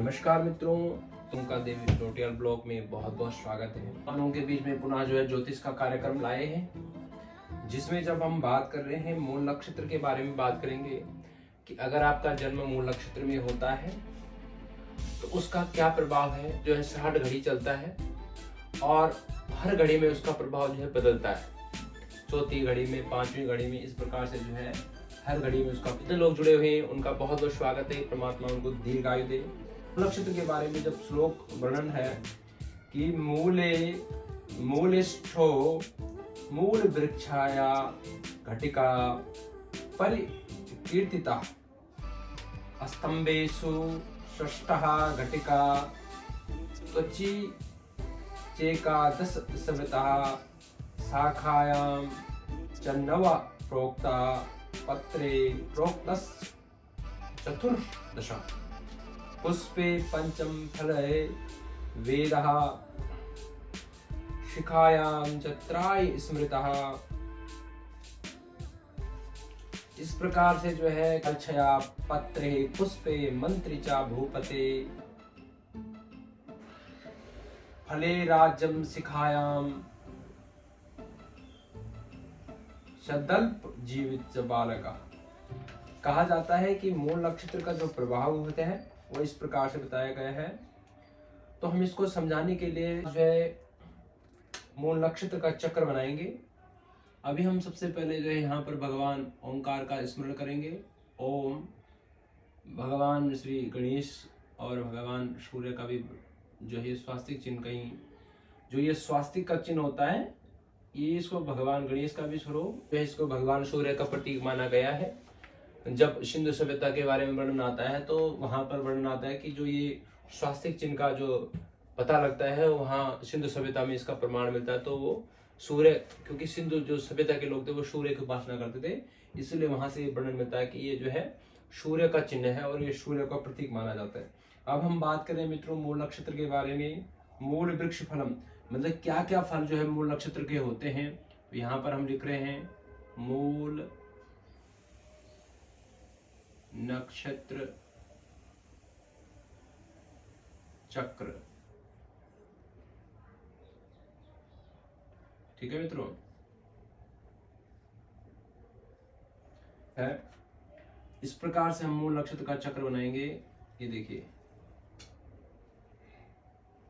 नमस्कार मित्रों, तुमका देवी ट्यूटोरियल ब्लॉग में बहुत बहुत स्वागत है। हम लोगों के बीच में पुनः ज्योतिष का कार्यक्रम लाए हैं, जिसमें जब हम बात कर रहे हैं मूल नक्षत्र के बारे में बात करेंगे कि अगर आपका जन्म मूल नक्षत्र में होता है तो उसका क्या प्रभाव है। 60 घड़ी चलता है और हर घड़ी में उसका प्रभाव बदलता है। चौथी घड़ी में, पांचवी घड़ी में, इस प्रकार से हर घड़ी में उसका। जितने लोग जुड़े हुए हैं उनका बहुत बहुत स्वागत है। परमात्मा उनको दीर्घायु दे। नक्षत्र के बारे में जब श्लोक वर्णन है कि मूलेष्ठो मूल वृक्षाया घटिका परिकीर्तिता स्तंभेषु षष्ठः घटिका त्वचि चेकादश स्मृतः शाखायां च नव प्रोक्ता पत्रे प्रोक्तस् चतुर्दश पुष्पे पंचम फले वेदः शिखायां च त्राय स्मृतः। इस प्रकार से कक्षया पत्रे पुष्पे मंत्री चा भूपते फले राज्यम शिखायां सदल्प जीवित बालका। कहा जाता है कि मूल नक्षत्र का जो प्रभाव होता है वो इस प्रकार से बताया गया है। तो हम इसको समझाने के लिए मूल नक्षत्र का चक्र बनाएंगे। अभी हम सबसे पहले यहाँ पर भगवान ओंकार का स्मरण करेंगे। ओम। भगवान श्री गणेश और भगवान सूर्य का भी स्वास्तिक चिन्ह, कहीं ये स्वास्तिक का चिन्ह होता है, ये इसको भगवान गणेश का भी स्वरूप, इसको भगवान सूर्य का प्रतीक माना गया है। जब सिंधु सभ्यता के बारे में वर्णन आता है तो वहां पर वर्णन आता है कि ये स्वास्तिक चिन्ह का पता लगता है, वहाँ सिंधु सभ्यता में इसका प्रमाण मिलता है। तो वो सूर्य, क्योंकि सिंधु सभ्यता के लोग थे वो सूर्य की उपासना करते थे, इसलिए वहां से वर्णन मिलता है कि ये सूर्य का चिन्ह है और ये सूर्य का प्रतीक माना जाता है। अब हम बात करें मित्रों मूल नक्षत्र के बारे में। मूल वृक्ष फलम मतलब क्या क्या फल मूल नक्षत्र के होते हैं। यहाँ पर हम लिख रहे हैं मूल नक्षत्र चक्र। ठीक है मित्रों, है इस प्रकार से हम मूल नक्षत्र का चक्र बनाएंगे। ये देखिए,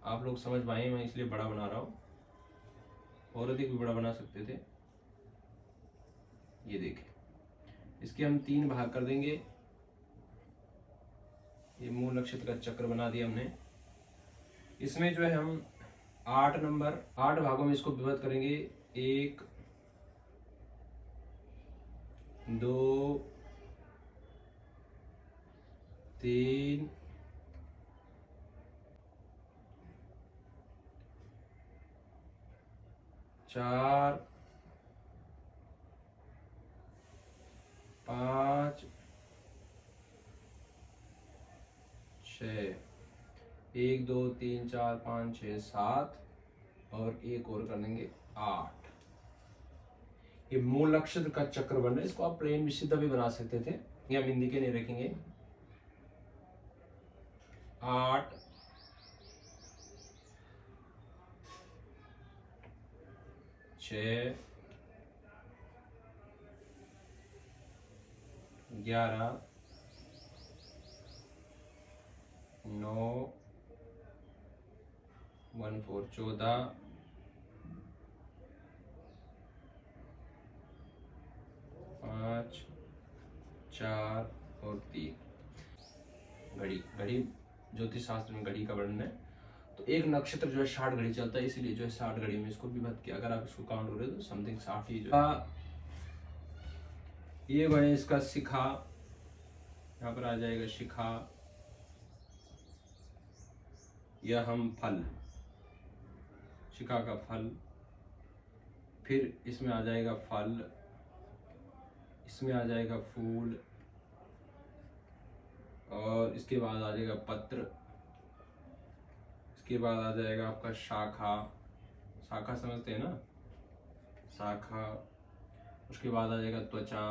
आप लोग समझ पाए, मैं इसलिए बड़ा बना रहा हूं, और अधिक भी बड़ा बना सकते थे। ये देखिए, इसके हम 3 भाग कर देंगे। ये मूल नक्षत्र का चक्र बना दिया हमने। इसमें हम 8 भागों में इसको विभक्त करेंगे। 1 2 3 4 5 6 1 2 3 4 5 6 7 और एक और कर देंगे 8। ये मूल नक्षत्र का चक्र बन रहा है। इसको आप प्लेन भी सीधा भी बना सकते थे, या बिंदी के नहीं रखेंगे। 8 6 11 9 1 4 14 5 4 और 3। घड़ी ज्योतिष शास्त्र में घड़ी का वर्णन है। तो एक नक्षत्र 60 घड़ी चलता है, इसीलिए 60 घड़ी में इसको विभक्त किया। अगर आप इसको काउंट करें तो समथिंग 60 ही ये है इसका शिखा। यहाँ पर आ जाएगा शिखा। यह हम फल, शिखा का फल। फिर इसमें आ जाएगा फल, इसमें आ जाएगा फूल, और इसके बाद आ जाएगा पत्र, इसके बाद आ जाएगा आपका शाखा। शाखा समझते हैं ना, शाखा। उसके बाद आ जाएगा त्वचा,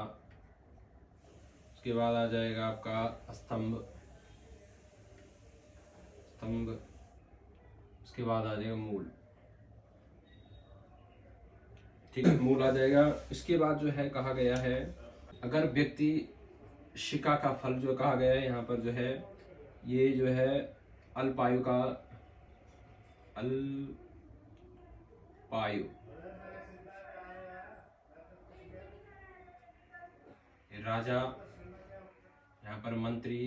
उसके बाद आ जाएगा आपका स्तंभ, खंग, उसके बाद आ जाएगा मूल। ठीक है, मूल आ जाएगा। इसके बाद जो है कहा गया है, अगर व्यक्ति शिका का फल जो कहा गया है यहाँ पर जो है, ये जो है अल्पायु का, अल्पायु, राजा, यहाँ पर मंत्री,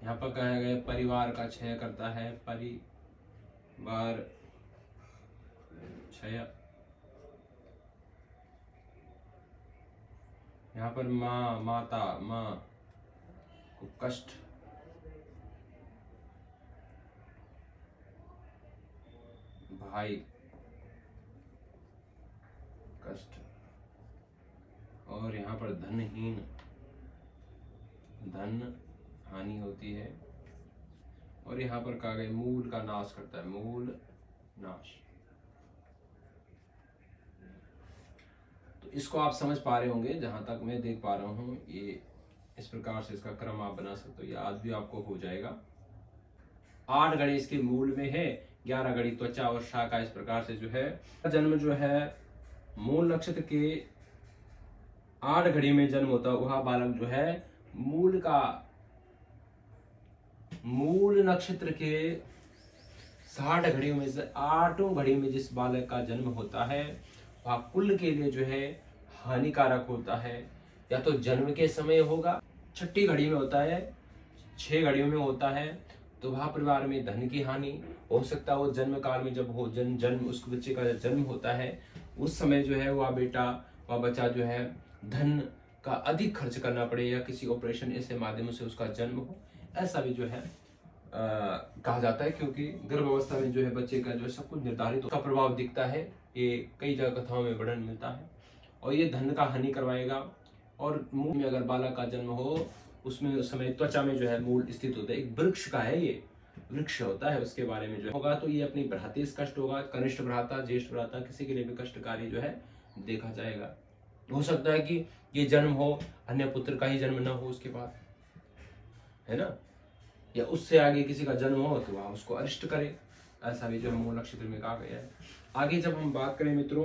यहाँ पर कहा गया परिवार का क्षय करता है, परिवार क्षय। यहाँ पर माँ, माता, माँ को कष्ट, भाई कष्ट, और यहाँ पर धनहीन, धन हानि होती है। और यहाँ पर कहा गया मूल का नाश करता है, मूल नाश। तो इसको आप समझ पा रहे होंगे, जहां तक मैं देख पा रहा हूं, ये इस प्रकार से इसका क्रम आप बना सकते हो। ये आज भी आपको हो जाएगा। 8 घड़ी इसके मूल में है, 11 घड़ी त्वचा और शाखा, इस प्रकार से जो है जन्म जो है मूल नक्षत्र के 8 घड़ी में जन्म होता है, वह बालक जो है मूल नक्षत्र के 60 घड़ियों में से 8 घड़ी में जिस बालक का जन्म होता है वह कुल के लिए जो है हानिकारक होता है। या तो जन्म के समय होगा, 6ठी घड़ी में होता है, 6 घड़ियों में होता है, तो वह परिवार में धन की हानि हो सकता है। वो जन्म काल में जब हो जन्म उस बच्चे का जन्म होता है, उस समय जो है वह बच्चा जो है धन का अधिक खर्च करना पड़े, या किसी ऑपरेशन ऐसे माध्यम से उसका जन्म हो, ऐसा भी जो है कहा जाता है। क्योंकि गर्भावस्था में जो है बच्चे का जो सब कुछ निर्धारित का प्रभाव दिखता है, ये कई जगह कथाओं में वर्णन मिलता है। और ये धन का हानि करवाएगा। और मुंह में अगर बालक का जन्म हो, उसमें उस समय त्वचा में जो है मूल स्थित होता है, एक वृक्ष का है, ये वृक्ष होता है, उसके बारे में जो होगा तो ये अपनी भ्रातृ कष्ट होगा, कनिष्ठ भ्राता, ज्येष्ठ भ्राता, किसी के लिए भी कष्टकारी जो है देखा जाएगा। हो सकता है कि ये जन्म हो, अन्य पुत्र का ही जन्म न हो उसके बाद, है ना, या उससे आगे किसी का जन्म हो तो वह उसको अरिष्ट करे, ऐसा भी जो है मूल नक्षत्र में कहा गया है। आगे जब हम बात करें मित्रों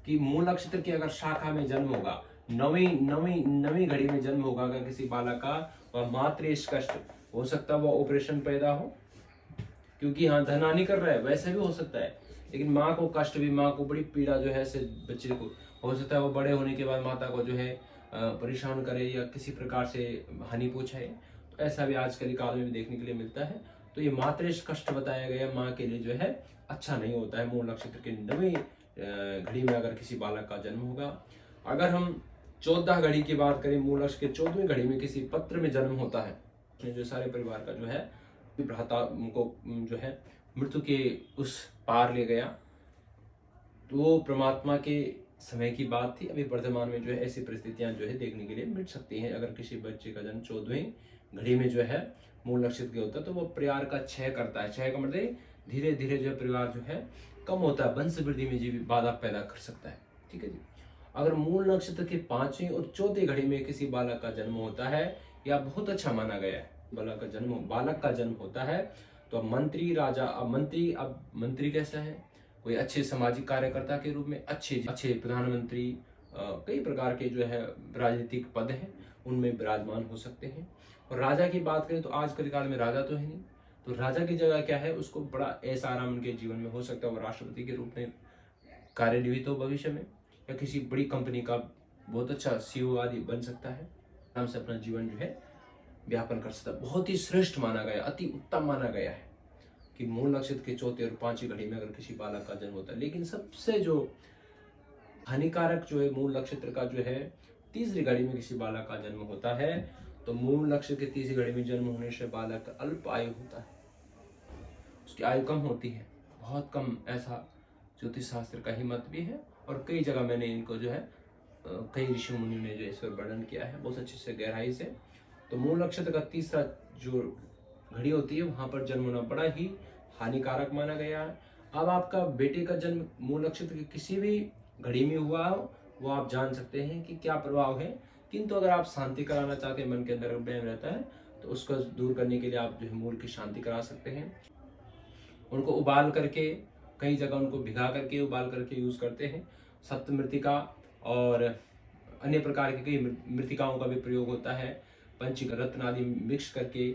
कि मूल नक्षत्र की अगर शाखा में जन्म होगा, नवी घड़ी में जन्म होगा अगर किसी बालक का, वह मातृ कष्ट हो सकता है, वह ऑपरेशन पैदा हो, क्योंकि हाँ धन हानि कर रहा है, वैसे भी हो सकता है। लेकिन माँ को कष्ट भी, माँ को बड़ी पीड़ा जो है बच्चे को हो सकता है, वो बड़े होने के बाद माता को जो है परेशान करे या किसी प्रकार से हानि पहुंचाए, तो ऐसा भी आजकल काल में भी देखने के लिए मिलता है। तो ये मातृ कष्ट बताया गया माँ के लिए जो है अच्छा नहीं होता है। मूल नक्षत्र के 9वीं घड़ी में अगर किसी बालक का जन्म होगा। अगर हम 14 घड़ी की बात करें, मूल नक्षत्र के 14वीं घड़ी में किसी पत्र में जन्म होता है, जो सारे परिवार का जो है भ्राता उनको जो है मृत्यु के उस पार ले गया, तो वो परमात्मा के समय की बात थी। अभी वर्तमान में जो है ऐसी परिस्थितियां जो है देखने के लिए मिल सकती हैं। अगर किसी बच्चे का जन्म 14वीं घड़ी में जो है मूल नक्षत्र के होता है, तो वो परिवार का क्षय करता है। क्षय का मतलब धीरे धीरे जो है परिवार जो है कम होता है, वंश वृद्धि में जी बाधा पैदा कर सकता है। ठीक है जी। अगर मूल नक्षत्र के 5वीं और 4थी घड़ी में किसी बालक का जन्म होता है, या बहुत अच्छा माना गया है, बालक का जन्म होता है, तो मंत्री, राजा, अब मंत्री कैसा है, कोई अच्छे सामाजिक कार्यकर्ता के रूप में, अच्छे प्रधानमंत्री, कई प्रकार के जो है राजनीतिक पद हैं उनमें विराजमान हो सकते हैं। और राजा की बात करें तो आजकल काल में राजा तो है नहीं, तो राजा की जगह क्या है, उसको बड़ा ऐसा आराम उनके जीवन में हो सकता है, वो राष्ट्रपति के रूप में कार्यनिरत हो भविष्य में, या किसी बड़ी कंपनी का बहुत अच्छा CEO आदि बन सकता है, आराम से अपना जीवन जो है व्यापन कर सकता है। बहुत ही श्रेष्ठ माना गया, अति उत्तम माना गया है कि मूल नक्षत्र के 4थे और 5वीं घड़ी में अगर किसी बालक का जन्म होता है। लेकिन सबसे जो हानिकारक जो है मूल नक्षत्र का जो है 3री घड़ी में किसी बालक का जन्म होता है, तो मूल नक्षत्र के 3री घड़ी में जन्म होने से बालक अल्प आयु होता है, उसकी आयु कम होती है, बहुत कम, ऐसा ज्योतिष शास्त्र का ही मत भी है। और कई जगह मैंने इनको जो है कई ऋषि मुनियों ने जो इसका वर्णन किया है बहुत अच्छे से, गहराई से। तो मूल नक्षत्र का 3रा जो घड़ी होती है वहां पर जन्म होना बड़ा ही हानिकारक माना गया है। अब आपका बेटे का जन्म मूल नक्षत्र की किसी भी घड़ी में हुआ हो, वो आप जान सकते हैं कि क्या प्रभाव है। किंतु अगर आप शांति कराना चाहते हैं, मन के अंदर वहम रहता है, तो उसको दूर करने के लिए आप जो है मूल की शांति करा सकते हैं। उनको उबाल करके, कई जगह उनको भिगा करके उबाल करके यूज करते हैं। सप्त मृतिका और अन्य प्रकार की कई मृतिकाओं का भी प्रयोग होता है। पंच रत्न आदि मिक्स करके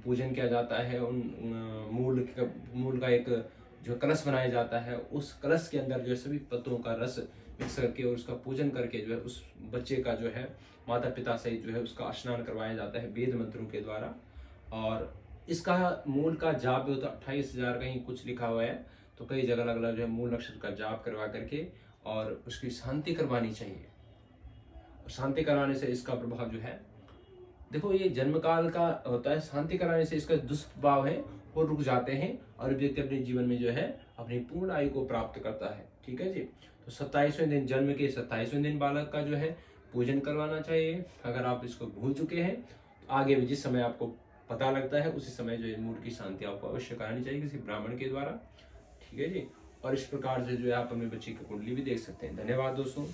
पूजन किया जाता है। उन मूल का एक जो कलश बनाया जाता है, उस कलश के अंदर जो है सभी पत्तों का रस मिक्स करके और उसका पूजन करके जो है उस बच्चे का जो है माता पिता सहित जो है उसका स्नान करवाया जाता है वेद मंत्रों के द्वारा। और इसका मूल का जाप भी होता है, 28,000 कहीं कुछ लिखा हुआ है, तो कई जगह अलग अलग जो है मूल नक्षत्र का जाप करवा करके और उसकी शांति करवानी चाहिए। शांति कराने से इसका प्रभाव जो है, देखो ये जन्म काल का होता है, शांति कराने से इसका दुष्प्रभाव है वो रुक जाते हैं और व्यक्ति अपने जीवन में जो है अपनी पूर्ण आयु को प्राप्त करता है। ठीक है जी। तो 27वें दिन, जन्म के 27वें दिन बालक का जो है पूजन करवाना चाहिए। अगर आप इसको भूल चुके हैं तो आगे भी जिस समय आपको पता लगता है उसी समय जो है मूड की शांति आपको अवश्य करानी चाहिए किसी ब्राह्मण के द्वारा। ठीक है जी। और इस प्रकार से जो है आप अपने बच्चे की कुंडली भी देख सकते हैं। धन्यवाद दोस्तों।